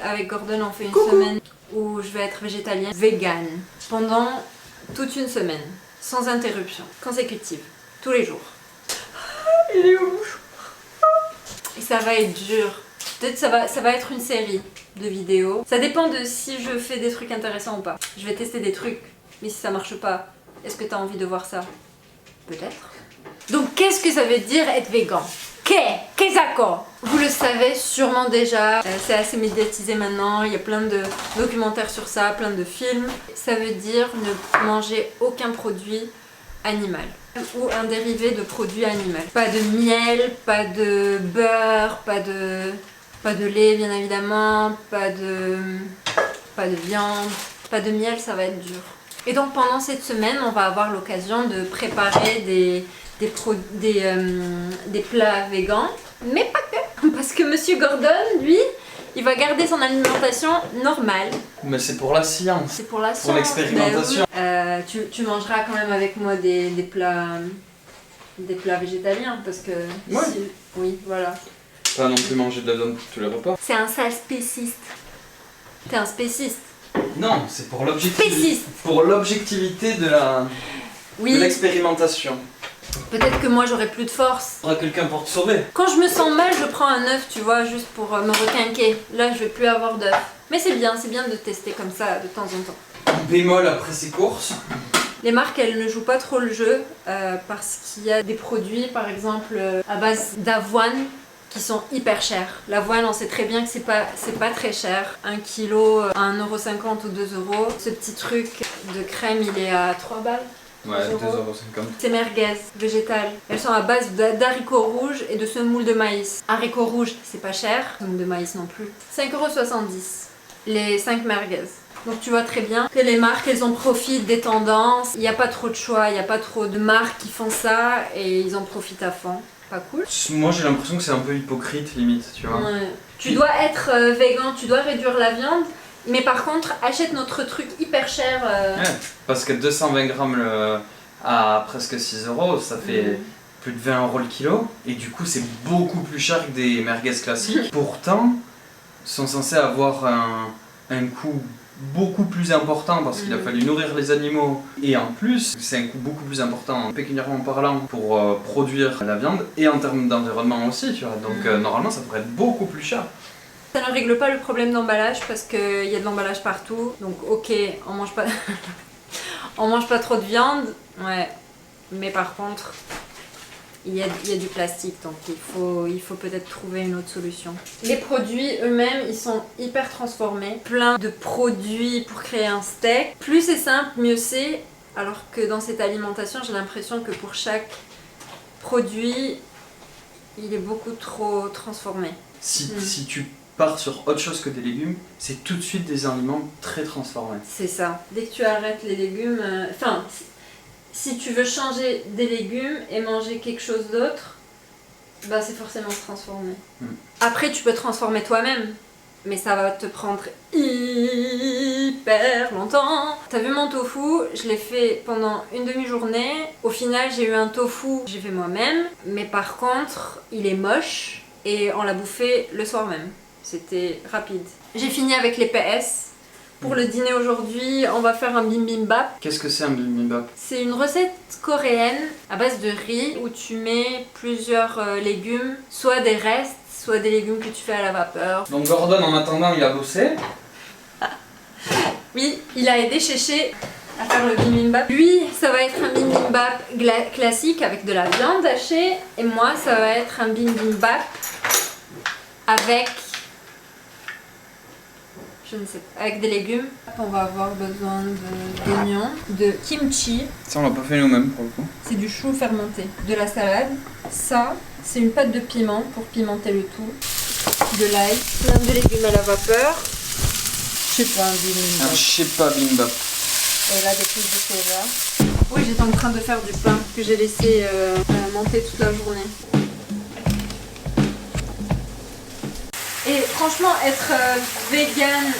avec Gordon, on fait une semaine où je vais être végétalienne, vegan, pendant toute une semaine, sans interruption, consécutive, tous les jours. Il est où? Et ça va être dur. Peut-être ça va être une série de vidéos. Ça dépend de si je fais des trucs intéressants ou pas. Je vais tester des trucs, mais si ça marche pas, est-ce que tu as envie de voir ça? Peut-être. Donc qu'est-ce que ça veut dire être végan? Qu'est-ce que vous le savez sûrement déjà, c'est assez médiatisé maintenant, il y a plein de documentaires sur ça, plein de films. Ça veut dire ne manger aucun produit animal ou un dérivé de produit animal. Pas de miel, pas de beurre, pas de lait bien évidemment, pas de viande, pas de miel, ça va être dur. Et donc pendant cette semaine, on va avoir l'occasion de préparer des plats végans, mais pas que. Parce que Monsieur Gordon, lui, il va garder son alimentation normale. Mais c'est pour la science. C'est pour la science. Pour l'expérimentation. Tu mangeras quand même avec moi des plats végétaliens parce que... Ouais. Oui, voilà. Pas non plus manger de la viande pour tous les repas. C'est un sale spéciste. T'es un spéciste. Non, c'est pour Spéciste. pour l'objectivité de l'expérimentation. Peut-être que moi j'aurai plus de force. Il faudra quelqu'un pour te sauver. Quand je me sens mal, je prends un œuf, tu vois, juste pour me requinquer. Là, je vais plus avoir d'œuf. Mais c'est bien de tester comme ça de temps en temps. Bémol après ces courses. Les marques, elles ne jouent pas trop le jeu parce qu'il y a des produits, par exemple, à base d'avoine qui sont hyper chers. L'avoine, on sait très bien que c'est pas très cher. 1 kilo à 1,50 € ou 2 €. Ce petit truc de crème, il est à 3 balles. Ouais, 2,50 €. C'est merguez, végétales. Elles sont à base d'haricots rouges et de semoule de maïs. Haricots rouges, c'est pas cher. Semoule de maïs non plus. 5,70 €. Les 5 merguez. Donc tu vois très bien que les marques, elles en profitent des tendances. Il n'y a pas trop de choix, il n'y a pas trop de marques qui font ça et ils en profitent à fond. Pas cool. Moi j'ai l'impression que c'est un peu hypocrite limite, tu vois. Ouais. Tu dois être végan, tu dois réduire la viande. Mais par contre, achète notre truc hyper cher. Ouais, parce que 220 grammes à presque 6 €, ça fait plus de 20 € le kilo. Et du coup, c'est beaucoup plus cher que des merguez classiques. Pourtant, ils sont censés avoir un coût beaucoup plus important parce qu'il a fallu nourrir les animaux. Et en plus, c'est un coût beaucoup plus important, pécuniairement parlant, pour produire la viande. Et en termes d'environnement aussi, tu vois. Donc normalement, ça devrait être beaucoup plus cher. Ça ne règle pas le problème d'emballage parce qu'il y a de l'emballage partout. Donc ok, on mange pas on mange pas trop de viande, ouais. Mais par contre, il y a du plastique, donc il faut peut-être trouver une autre solution. Les produits eux-mêmes, ils sont hyper transformés. Plein de produits pour créer un steak. Plus c'est simple, mieux c'est. Alors que dans cette alimentation, j'ai l'impression que pour chaque produit, il est beaucoup trop transformé. Si tu pars sur autre chose que des légumes, c'est tout de suite des aliments très transformés. C'est ça. Dès que tu arrêtes les légumes... si tu veux changer des légumes et manger quelque chose d'autre, bah c'est forcément transformé. Après, tu peux transformer toi-même, mais ça va te prendre hyper longtemps. T'as vu mon tofu? Je l'ai fait pendant une demi-journée. Au final, j'ai eu un tofu que j'ai fait moi-même, mais par contre, il est moche et on l'a bouffé le soir même. C'était rapide. J'ai fini avec les PS. Pour le dîner aujourd'hui, on va faire un bibimbap. Qu'est-ce que c'est un bibimbap? C'est une recette coréenne à base de riz où tu mets plusieurs légumes, soit des restes, soit des légumes que tu fais à la vapeur. Donc Gordon, en attendant, il a bossé. Oui, il a aidé Chéché à faire le bibimbap. Lui, ça va être un bibimbap classique avec de la viande hachée. Et moi, ça va être un bibimbap avec... je ne sais pas, avec des légumes. On va avoir besoin d'oignons, de kimchi. Ça, on l'a pas fait nous-mêmes pour le coup. C'est du chou fermenté, de la salade. Ça, c'est une pâte de piment pour pimenter le tout. De l'ail, plein de légumes à la vapeur. Je sais pas, un bibimbap. Un je sais pas bibimbap. Et là, des pousses de soja. Oui, j'étais en train de faire du pain que j'ai laissé monter toute la journée. Et franchement, être vegan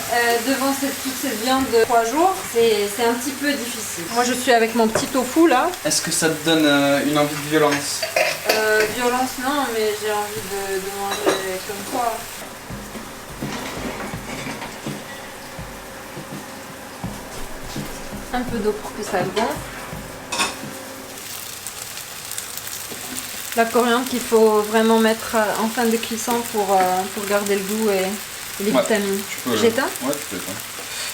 devant toute cette viande de 3 jours, c'est un petit peu difficile. Moi, je suis avec mon petit tofu là. Est-ce que ça te donne une envie de violence? Violence, non, mais j'ai envie de manger comme toi. Un peu d'eau pour que ça gonfle. La coriandre qu'il faut vraiment mettre en fin de cuisson pour garder le goût et les vitamines. J'éteins? Ouais, tu peux éteindre.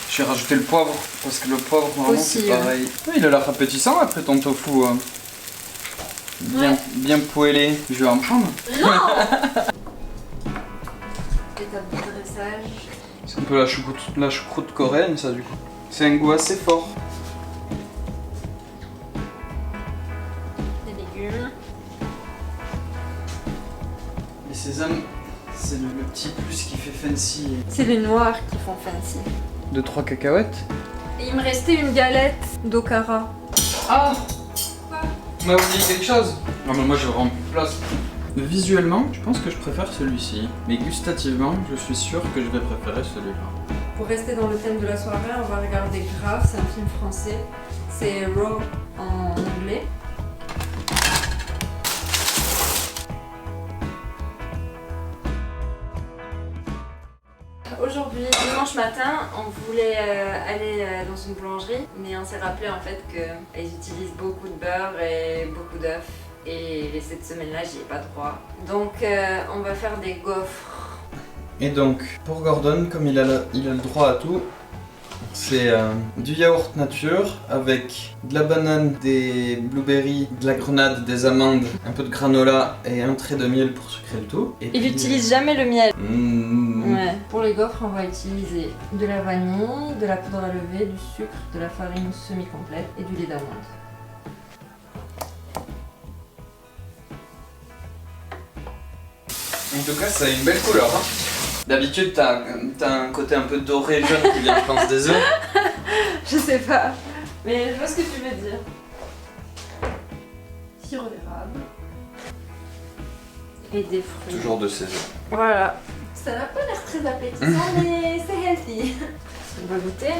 J'ai rajouté le poivre parce que le poivre normalement aussi, c'est pareil. Ouais, il a l'air appétissant après ton tofu. Bien poêlé. Je vais en prendre. Non. Étape de dressage. C'est un peu la choucroute coréenne ça du coup. C'est un goût assez fort. Des légumes. Les sésames, c'est le petit plus qui fait fancy. C'est les noirs qui font fancy. 2-3 cacahuètes. Et il me restait une galette d'Okara. Ah! Quoi? On m'a oublié quelque chose. Non mais moi je rends plus de place. Visuellement, je pense que je préfère celui-ci. Mais gustativement, je suis sûr que je vais préférer celui-là. Pour rester dans le thème de la soirée, on va regarder Grave, c'est un film français. C'est Raw en anglais. Aujourd'hui, dimanche matin, on voulait aller dans une boulangerie, mais on s'est rappelé en fait qu'ils utilisent beaucoup de beurre et beaucoup d'œufs. Et cette semaine-là, j'y ai pas droit. Donc, on va faire des gaufres. Et donc, pour Gordon, comme il a le droit à tout, c'est du yaourt nature avec de la banane, des blueberries, de la grenade, des amandes, un peu de granola et un trait de miel pour sucrer le tout. Et Il n'utilise jamais le miel. Mmh. Ouais. Pour les gaufres, on va utiliser de la vanille, de la poudre à lever, du sucre, de la farine semi-complète et du lait d'amande. En tout cas, ça a une belle couleur. Hein. D'habitude, t'as un côté un peu doré jaune qui vient, je pense, des œufs. Je sais pas, mais je vois ce que tu veux dire. Sirop d'érable. Et des fruits. Toujours de saison. Voilà. Ça n'a pas l'air très appétissant, mais c'est healthy. On va goûter.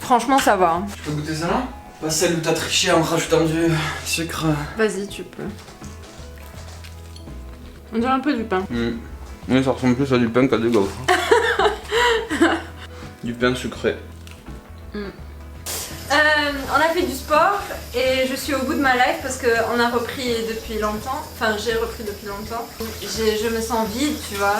Franchement, ça va. Hein. Je peux goûter ça là? Pas celle où t'as triché en rajoutant du sucre. Vas-y, tu peux. On dirait un peu du pain. Oui, ça ressemble plus à du pain qu'à des gaufres. Du pain sucré. On a fait du sport et je suis au bout de ma life parce qu'on a repris depuis longtemps. Enfin, j'ai repris depuis longtemps. Je me sens vide, tu vois.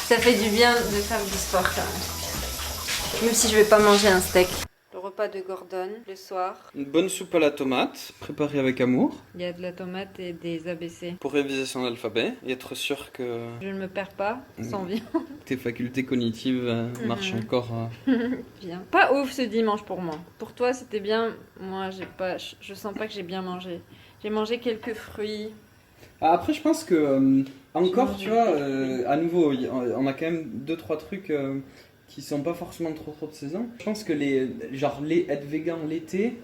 Ça fait du bien de faire du sport quand même. Même si je vais pas manger un steak. Le repas de Gordon le soir. Une bonne soupe à la tomate, préparée avec amour. Il y a de la tomate et des ABC. Pour réviser son alphabet et être sûr que Je ne me perds pas sans viande. tes facultés cognitives marchent encore. Bien. Pas ouf ce dimanche pour moi. Pour toi c'était bien. Moi je sens pas que j'ai bien mangé. J'ai mangé quelques fruits. Après, je pense que encore, Je tu vois, à nouveau, on a quand même 2-3 trucs qui sont pas forcément trop de saison. Je pense que être vegan l'été,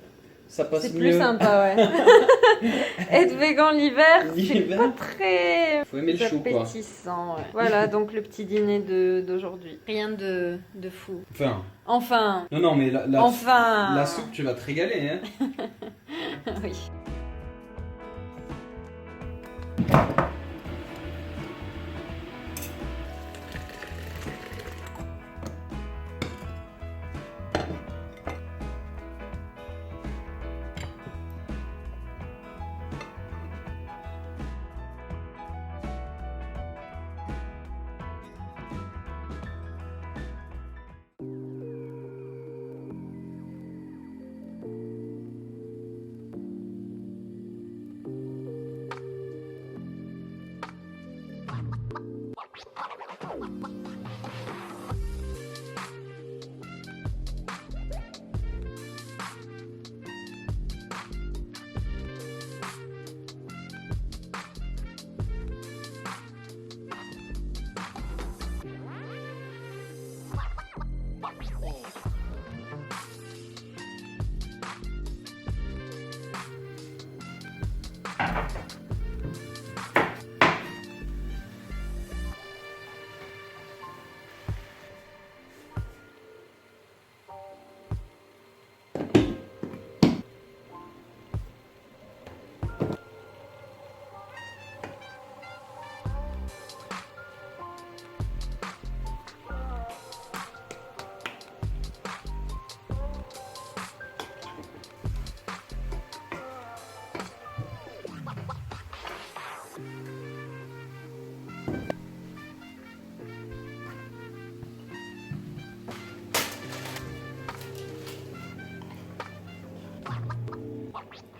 ça passe C'est mieux. plus sympa, ouais. Être vegan l'hiver, c'est pas très Faut aimer le chou, quoi. appétissant. Ouais. Voilà, donc le petit dîner d'aujourd'hui. Rien de fou. Enfin. Enfin. Non, mais Enfin. la soupe, tu vas te régaler, hein. Oui.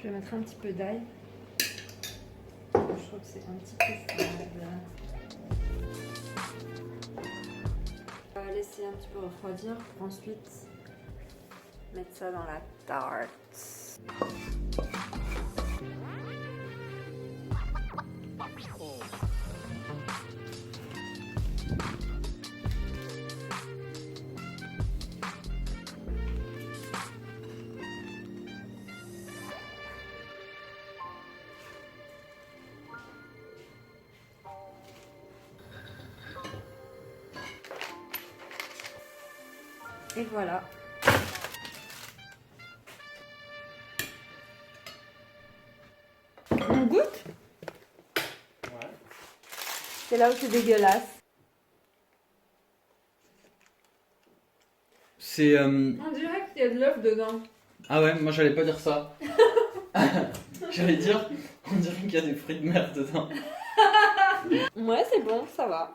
Je vais mettre un petit peu d'ail. Je trouve que c'est un petit peu fade. On va laisser un petit peu refroidir pour ensuite mettre ça dans la tarte. Et voilà. On goûte? Ouais. C'est là où c'est dégueulasse. C'est... On dirait qu'il y a de l'œuf dedans. Ah ouais, moi j'allais pas dire ça. J'allais dire, on dirait qu'il y a des fruits de mer dedans. Ouais, c'est bon, ça va.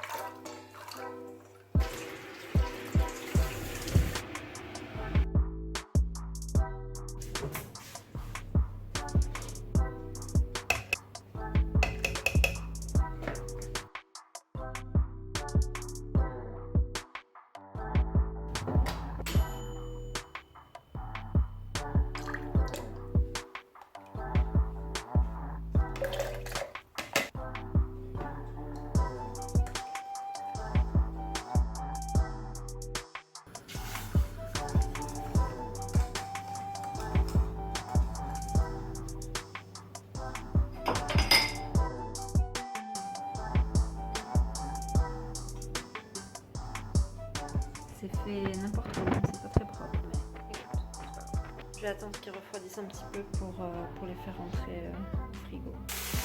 C'est fait n'importe comment, c'est pas très propre, mais écoute, c'est pas grave. Je vais attendre qu'ils refroidissent un petit peu pour les faire rentrer au frigo.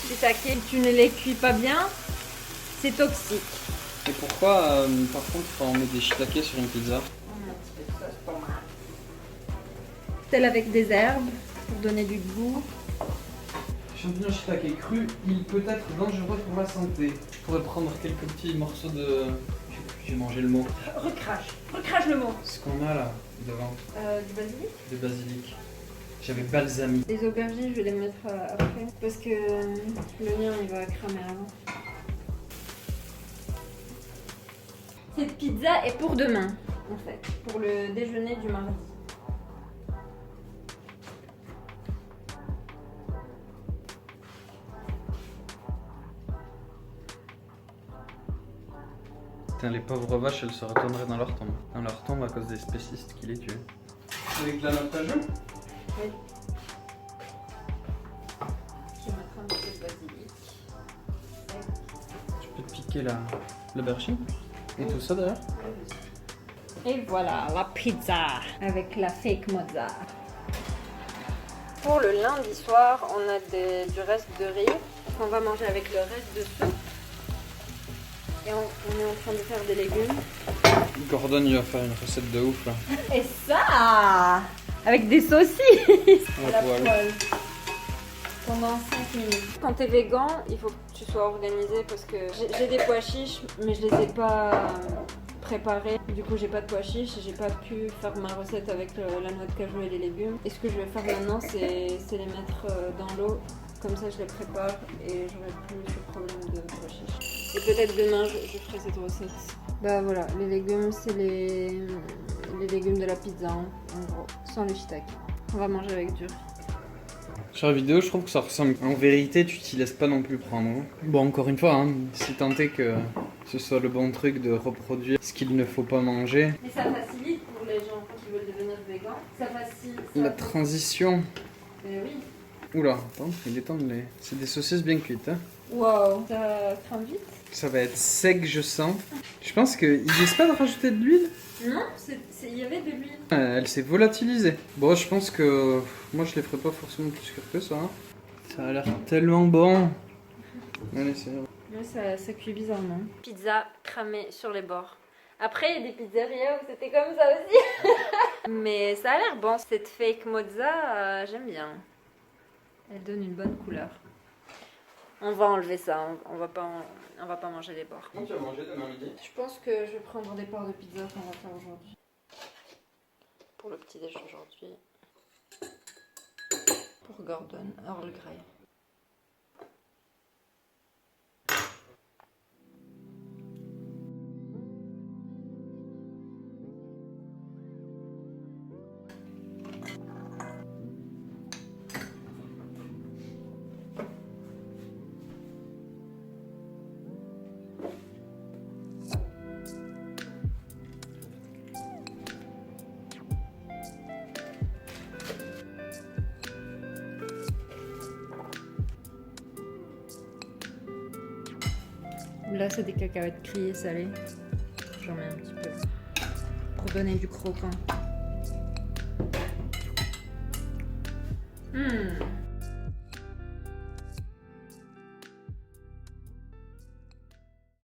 Shiitake, si tu ne les cuis pas bien, c'est toxique. Et pourquoi, par contre, on met des shiitake sur une pizza? On met un petit peu de sauce tomate. Celle avec des herbes pour donner du goût. Champignon shiitake cru, il peut être dangereux pour la santé. Je pourrais prendre quelques petits morceaux de... J'ai mangé le mot. Recrache le mot. Ce qu'on a là, devant, Du basilic. de basilic. J'avais balsamique. Les aubergines, je vais les mettre après parce que le mien il va cramer avant. Cette pizza est pour demain, en fait, pour le déjeuner du mardi. Putain, les pauvres vaches, elles se retourneraient dans leur tombe. Dans leur tombe à cause des spécistes qui les tuent. Avec de la note à jeu? Oui. Je vais mettre un petit peu de basilic. Tu peux te piquer l'aubergine? Et tout ça d'ailleurs? Et voilà, la pizza avec la fake mozza. Pour le lundi soir, on a du reste de riz. On va manger avec le reste de soupe. Et on est en train de faire des légumes. Gordon, il va faire une recette de ouf là. Et ça, avec des saucisses À la poêle. pendant 5 minutes. Quand t'es végan, il faut que tu sois organisé parce que j'ai des pois chiches, mais je les ai pas préparés. Du coup, j'ai pas de pois chiches et j'ai pas pu faire ma recette avec la noix de cajou et les légumes. Et ce que je vais faire maintenant, c'est les mettre dans l'eau. Comme ça, je les prépare et j'aurai plus ce problème de pois chiches. Et peut-être demain, je ferai cette recette. Bah voilà, les légumes, c'est les légumes de la pizza, en gros, sans le shiitake. On va manger avec du riz. Sur la vidéo, je trouve que ça ressemble. En vérité, tu t'y laisses pas non plus prendre. Hein. Bon, encore une fois, hein, si tant est que ce soit le bon truc de reproduire ce qu'il ne faut pas manger. Et ça facilite pour les gens qui veulent devenir végans. Ça facilite. La transition. Mais oui. Oula, attends, il est temps de les. C'est des saucisses bien cuites. Hein. Waouh, ça crame vite. Ça va être sec, je sens. Je pense qu'ils disent pas de rajouter de l'huile. Non, il y avait de l'huile. Elle s'est volatilisée. Bon, je pense que moi je les ferai pas forcément plus cuire que ça. Hein. Ça a l'air tellement bon. Allez, c'est bon. Ouais, ça cuit bizarrement. Pizza cramée sur les bords. Après, il y a des pizzerias où c'était comme ça aussi. Mais ça a l'air bon. Cette fake mozza, j'aime bien. Elle donne une bonne couleur. On va enlever ça, on va pas manger les bords. Comment tu vas manger demain midi? Je pense que je vais prendre des parts de pizza qu'on va faire aujourd'hui. Pour le petit déj aujourd'hui. Pour Gordon, Earl Grey. Là, c'est des cacahuètes grillées salées. J'en mets un petit peu pour donner du croquant.